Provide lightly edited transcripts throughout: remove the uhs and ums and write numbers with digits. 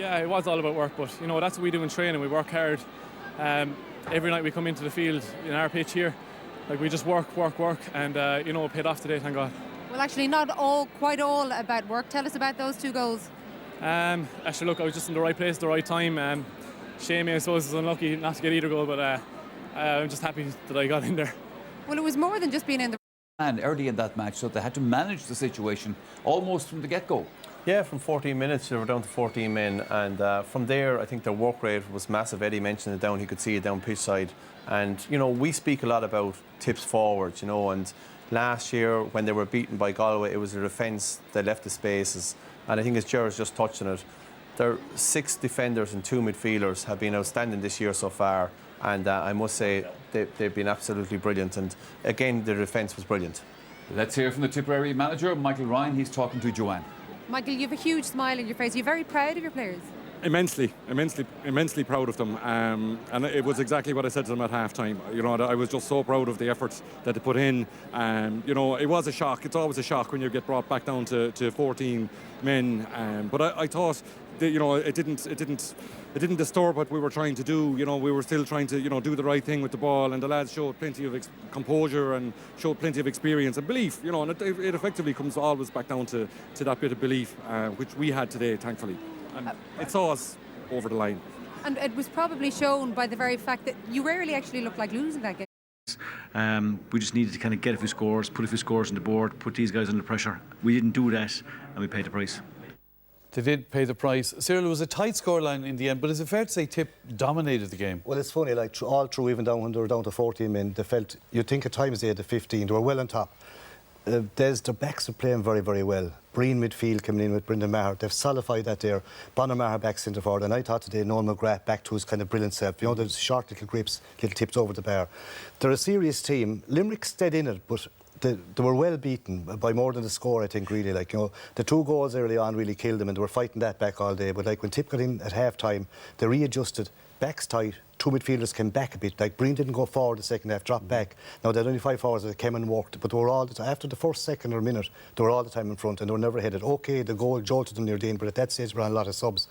Yeah, it was all about work, but you know that's what we do in training. We work hard. Every night we come into the field in our pitch here, like we just work, and you know, it paid off today, thank God. Well, actually, not quite all about work. Tell us about those 2 goals. Actually, look, I was just in the right place at the right time. Shame, I suppose, is unlucky not to get either goal, but I'm just happy that I got in there. Well, it was more than just being in the And early in that match, so they had to manage the situation almost from the get-go. Yeah, from 14 minutes they were down to 14 men, and from there I think their work rate was massive. Eddie mentioned it down, he could see it down pitch side. And you know, we speak a lot about tips forwards, you know, and last year when they were beaten by Galway, it was the defence that left the spaces, and I think as Gerard's just touched on it, their 6 defenders and 2 midfielders have been outstanding this year so far, and I must say they've been absolutely brilliant, and again their defence was brilliant. Let's hear from the Tipperary manager, Michael Ryan. He's talking to Joanne. Michael, you have a huge smile on your face. You're very proud of your players. Immensely proud of them, and it was exactly what I said to them at half-time. You know, I was just so proud of the efforts that they put in. You know, it was a shock. It's always a shock when you get brought back down to 14 men. But I thought that, you know, it didn't disturb what we were trying to do. You know, we were still trying to, you know, do the right thing with the ball, and the lads showed plenty of composure and showed plenty of experience and belief. You know, and it effectively comes always back down to that bit of belief, which we had today, thankfully. And it saw us over the line. And it was probably shown by the very fact that you rarely actually looked like losing that game. We just needed to kind of get a few scores, put a few scores on the board, put these guys under pressure. We didn't do that, and we paid the price. They did pay the price. Cyril, it was a tight scoreline in the end, but is it fair to say Tip dominated the game? Well, it's funny, like all through, even down when they were down to 14 men, they felt, you'd think at times they had the 15, they were well on top. Their backs are playing very, very well. Breen midfield coming in with Brendan Maher. They've solidified that there. Bonner Maher back centre forward. And I thought today Noel McGrath back to his kind of brilliant self. You know, those short little grips, little tips over the bar. They're a serious team. Limerick stayed in it, but they were well beaten by more than the score, I think, really. Like, you know, the 2 goals early on really killed them, and they were fighting that back all day. But like when Tip got in at half-time, they readjusted, backs tight, 2 midfielders came back a bit. Like Breen didn't go forward the second half, dropped back. Now they had only 5 forwards that came and walked, but they were all the time, after the first second or minute, they were all the time in front, and they were never headed. Okay, the goal jolted them near the end, but at that stage we ran a lot of subs.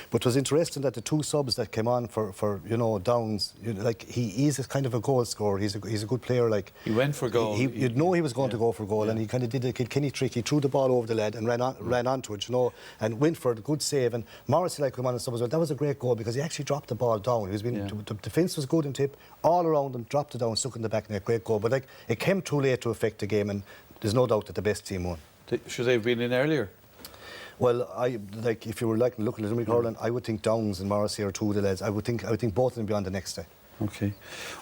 But it was interesting that the 2 subs that came on for you know, Downs, you know, like he's a kind of a goal scorer. He's a good player. Like he went for goal. You'd know he was going to go for goal, and he kind of did a Kilkenny trick. He threw the ball over the lad and ran onto it, you know, and went for a good save. And Morrissey like came on and sub as well. That was a great goal because he actually dropped the ball down. He was the defence was good in Tip, all around them, dropped it down, stuck in the back net, great goal. But like it came too late to affect the game, and there's no doubt that the best team won. Should they have been in earlier? Well, if you were looking at Limerick Hurling, I would think Downs and Morrissey are 2 of the lads. I would think both of them be on the next day. Okay.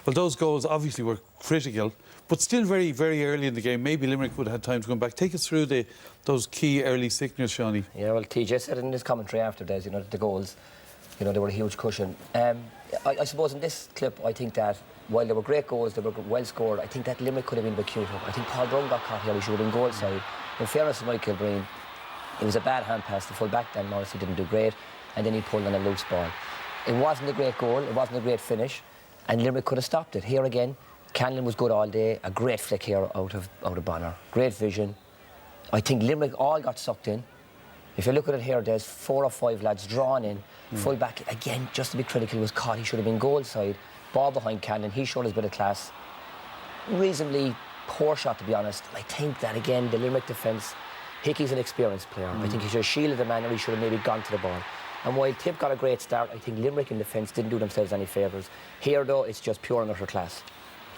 Well, those goals obviously were critical, but still very, very early in the game. Maybe Limerick would have had time to come back. Take us through those key early signals, Shawnee. Yeah, well, TJ said in his commentary after this, you know, the goals, you know, they were a huge cushion. I suppose in this clip, I think that while they were great goals, they were well scored, I think that Limerick could have been a bit cuter. I think Paul Brown got caught here, he should have been goal side. In fairness to Michael Breen, it was a bad hand pass. The full back then, Morrissey didn't do great, and then he pulled on a loose ball. It wasn't a great goal, it wasn't a great finish, and Limerick could have stopped it. Here again, Canlon was good all day, a great flick here out of Bonner. Great vision. I think Limerick all got sucked in. If you look at it here, there's 4 or 5 lads drawn in. Full back, again, just to be critical, was caught. He should have been goal side. Ball behind Canlon, he showed his bit of class. Reasonably poor shot, to be honest. I think that, again, the Limerick defence, Hickey's an experienced player. I think he should have shielded the man, or he should have maybe gone to the ball. And while Tip got a great start, I think Limerick in defence didn't do themselves any favours. Here, though, it's just pure and utter class.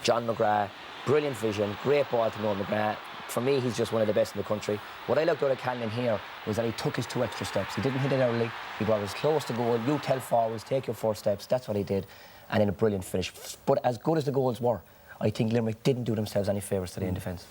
John McGrath, brilliant vision, great ball to Noel McGrath. For me, he's just one of the best in the country. What I liked out of Canlon here was that he took his 2 extra steps. He didn't hit it early. He brought us close to goal. You tell forwards, take your 4 steps. That's what he did. And then a brilliant finish. But as good as the goals were, I think Limerick didn't do themselves any favours today in defence.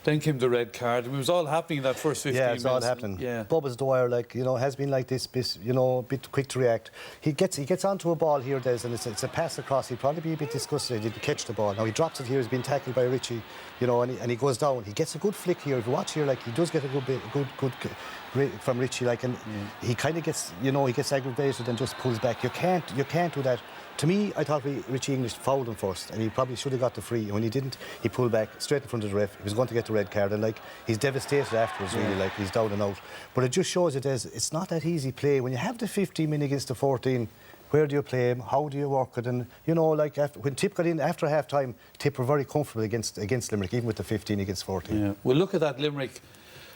Then came the red card. It was all happening in that first 15 minutes. Yeah, it's all happening. Yeah. Bubba's Dwyer, like, you know, has been like this, you know, a bit quick to react. He gets onto a ball here, Des, and it's a pass across. He'd probably be a bit disgusted. He didn't catch the ball. Now he drops it here. He's been tackled by Richie, you know, and he goes down. He gets a good flick here. If you watch here, like, he does get a good from Richie, like, and he kind of gets, you know, he gets aggravated and just pulls back. You can't do that. To me, I thought Richie English fouled him first, and he probably should have got the free. And when he didn't, he pulled back straight in front of the ref. He was going to get the the red card, and like he's devastated afterwards. Really, like he's down and out. But it just shows it's not that easy play when you have the 15 men against the 14. Where do you play him? How do you work it? And you know, like when Tip got in after half time, Tip were very comfortable against Limerick, even with the 15 against 14. Yeah. We'll look at that Limerick,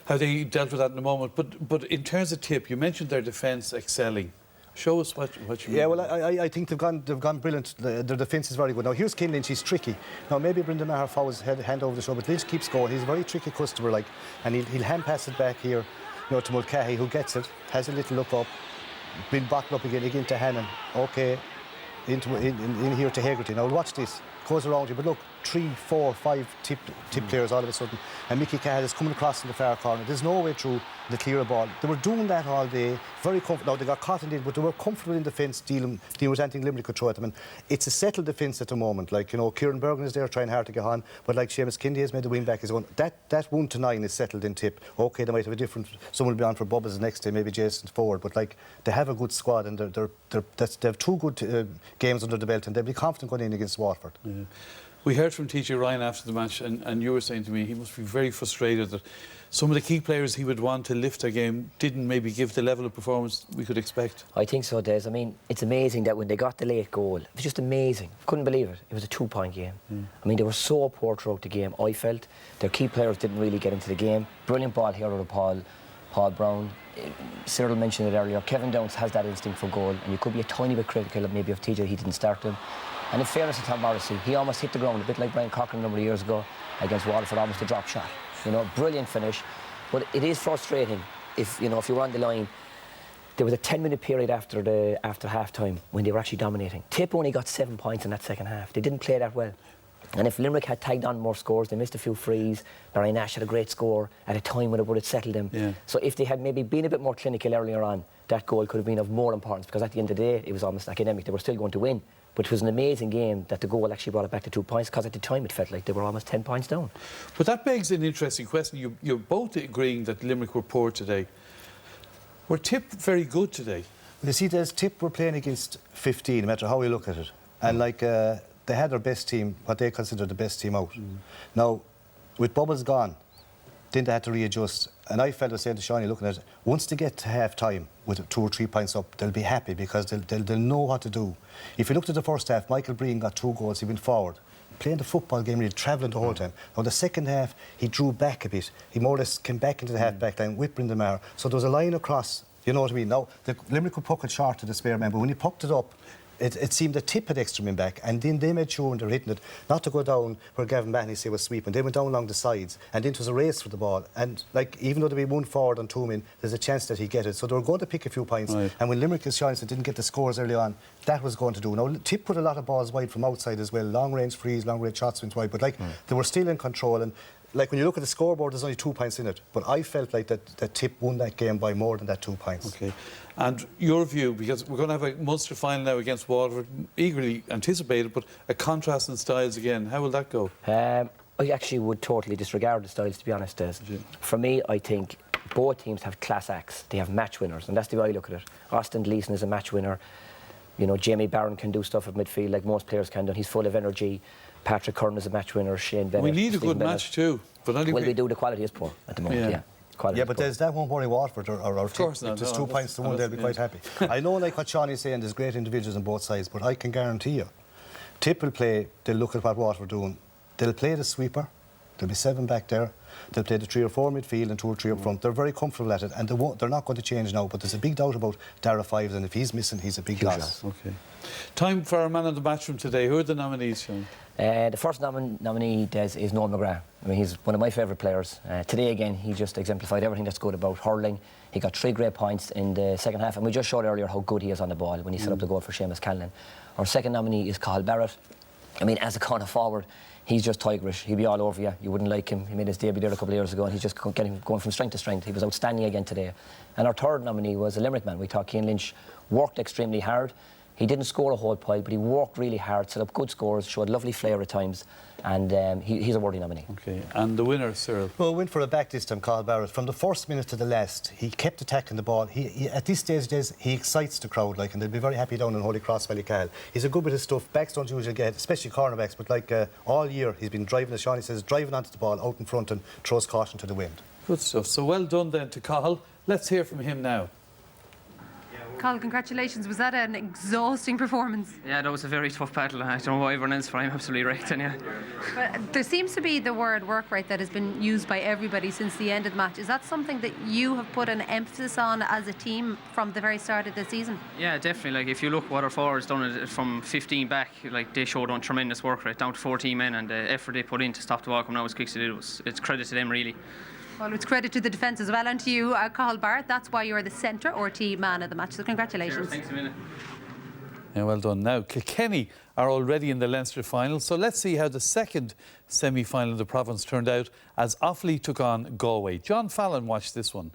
how they dealt with that in a moment. But in terms of Tip, you mentioned their defence excelling. Show us what you mean. Yeah, well, I think they've gone brilliant. Their defence is very good. Now, here's Ken Lynch, he's tricky. Now, maybe Brendan Maher fouls hand over the shoulder, but Lynch keeps going. He's a very tricky customer, like, and he'll hand pass it back here, you know, to Mulcahy, who gets it, has a little look up, been bottled up again to Hannon. Okay, in here to Hegarty. Now, watch this. Goes around you, but look, 3, 4, 5 tip players all of a sudden, and Mickey Cahill is coming across in the far corner. There's no way through the clear ball. They were doing that all day, very comfortable. Now they got caught in it, but they were comfortable in defence, dealing with anything Limerick could throw at them. And it's a settled defence at the moment. Like, you know, Kieran Bergen is there trying hard to get on, but like Seamus Kindy has made the wing back. He's going, that 1-9 is settled in Tip. Okay, they might have a different. Someone will be on for Bubbles the next day, maybe Jason's forward, but like they have a good squad and they have 2 good games under the belt, and they'll be confident going in against Waterford. Yeah. We heard from TJ Ryan after the match, and you were saying to me he must be very frustrated that some of the key players he would want to lift their game didn't maybe give the level of performance we could expect. I think so, Des. I mean, it's amazing that when they got the late goal, it was just amazing. Couldn't believe it. It was a 2-point game. I mean, they were so poor throughout the game, I felt. Their key players didn't really get into the game. Brilliant ball here out of Paul Brown. Cyril mentioned it earlier. Kevin Downs has that instinct for goal, and you could be a tiny bit critical maybe of TJ, he didn't start him. And in fairness to Tom Morrissey, he almost hit the ground a bit like Brian Cochran a number of years ago against Waterford, almost a drop shot. You know, brilliant finish. But it is frustrating if you were on the line. There was a 10-minute period after half-time when they were actually dominating. Tip only got 7 points in that second half. They didn't play that well. And if Limerick had tagged on more scores, they missed a few frees. Barry Nash had a great score at a time when it would have settled them. Yeah. So if they had maybe been a bit more clinical earlier on, that goal could have been of more importance, because at the end of the day, it was almost academic. They were still going to win. But it was an amazing game that the goal actually brought it back to 2 points, because at the time it felt like they were almost 10 points down. But that begs an interesting question. You're both agreeing that Limerick were poor today. Were Tip very good today? You see, there's Tip were playing against 15, no matter how you look at it. And like they had their best team, what they consider the best team out. Now, with Bubbles gone, then they had to readjust. And I felt the same to Shawnee looking at it. Once they get to half time with 2 or 3 points up, they'll be happy, because they'll know what to do. If you looked at the first half, Michael Breen got 2 goals, he went forward, playing the football game, really travelling the whole time. Now the second half, he drew back a bit. He more or less came back into the half-back line with Brendan Maher. So there was a line across, you know what I mean? Now, the Limerick would puck it short to the spare man, but when he pucked it up, it seemed the Tip had extra men back, and then they made sure when they were hitting it not to go down where Gavin Mahoney say was sweeping. They went down along the sides, and then it was a race for the ball. And like, even though there be 1 forward and 2 men, there's a chance that he'd get it. So they were going to pick a few points. Right. And when Limerick, as Sean said, didn't get the scores early on, that was going to do. Now Tip put a lot of balls wide from outside as well, long range frees, long range shots went wide, but like they were still in control. And like, when you look at the scoreboard, there's only 2 points in it, but I felt like that Tip won that game by more than that 2 points. Okay. And your view, because we're going to have a Munster final now against Waterford, eagerly anticipated, but a contrast in styles again. How will that go? I actually would totally disregard the styles, to be honest, Des. For me, I think both teams have class acts. They have match winners, and that's the way I look at it. Austin Gleeson is a match winner. You know, Jamie Barron can do stuff at midfield like most players can do. He's full of energy. Patrick Curran is a match winner. Shane Bennett. We need a Stephen good Bennett. match too. But anyway. Well, we do. The quality is poor at the moment, yeah. Yeah, but that won't worry Waterford or Tip. If there's 2 points to 1, they'll be quite happy. I know, like what Sean is saying, there's great individuals on both sides, but I can guarantee you, Tip will play, they'll look at what Waterford are doing. They'll play the sweeper, there'll be 7 back there, they'll play the 3 or 4 midfield and 2 or 3 up front. They're very comfortable at it, and they're not going to change now, but there's a big doubt about Dara Fives, and if he's missing, he's a big loss. Okay. Time for our man of the match from today. Who are the nominees, Sean? The first nominee, Des, is Noel McGrath. I mean, he's one of my favourite players. Today, again, he just exemplified everything that's good about hurling. He got 3 great points in the second half, and we just showed earlier how good he is on the ball when he set up the goal for Seamus Cahill. Our second nominee is Cathal Barrett. I mean, as a corner forward, he's just tigerish. He'd be all over you. You wouldn't like him. He made his debut there a couple of years ago, and he's just going from strength to strength. He was outstanding again today. And our third nominee was a Limerick man. We thought Cian Lynch worked extremely hard. He didn't score a whole pile, but he worked really hard, set up good scores, showed lovely flair at times, and he's a worthy nominee. Okay, and the winner, Cyril? Well, went for a back this time, Carl Barrett. From the first minute to the last, he kept attacking the ball. He at this stage, he excites the crowd, like, and they'll be very happy down in Holy Cross, Ballycal. He's a good bit of stuff. Backs don't usually get, especially cornerbacks, but like all year, he's been driving, as Sean says, driving onto the ball out in front and throws caution to the wind. Good stuff. So well done then to Cathal. Let's hear from him now. Carl, congratulations. Was that an exhausting performance? Yeah, that was a very tough battle. I don't know why everyone else, but I'm absolutely wrecked. And yeah. But there seems to be the word work rate that has been used by everybody since the end of the match. Is that something that you have put an emphasis on as a team from the very start of the season? Yeah, definitely. Like, if you look what our forwards done it from 15 back, like, they showed on tremendous work rate down to 14 men, and the effort they put in to stop the ball coming out as quick as it did, it's credit to them really. Well, it's credit to the defence as well, and to you, Cathal Barrett. That's why you're the centre RT man of the match. So congratulations. Thanks a minute. Yeah, well done. Now, Kilkenny are already in the Leinster final, so let's see how the second semi-final of the province turned out as Offaly took on Galway. John Fallon watched this one.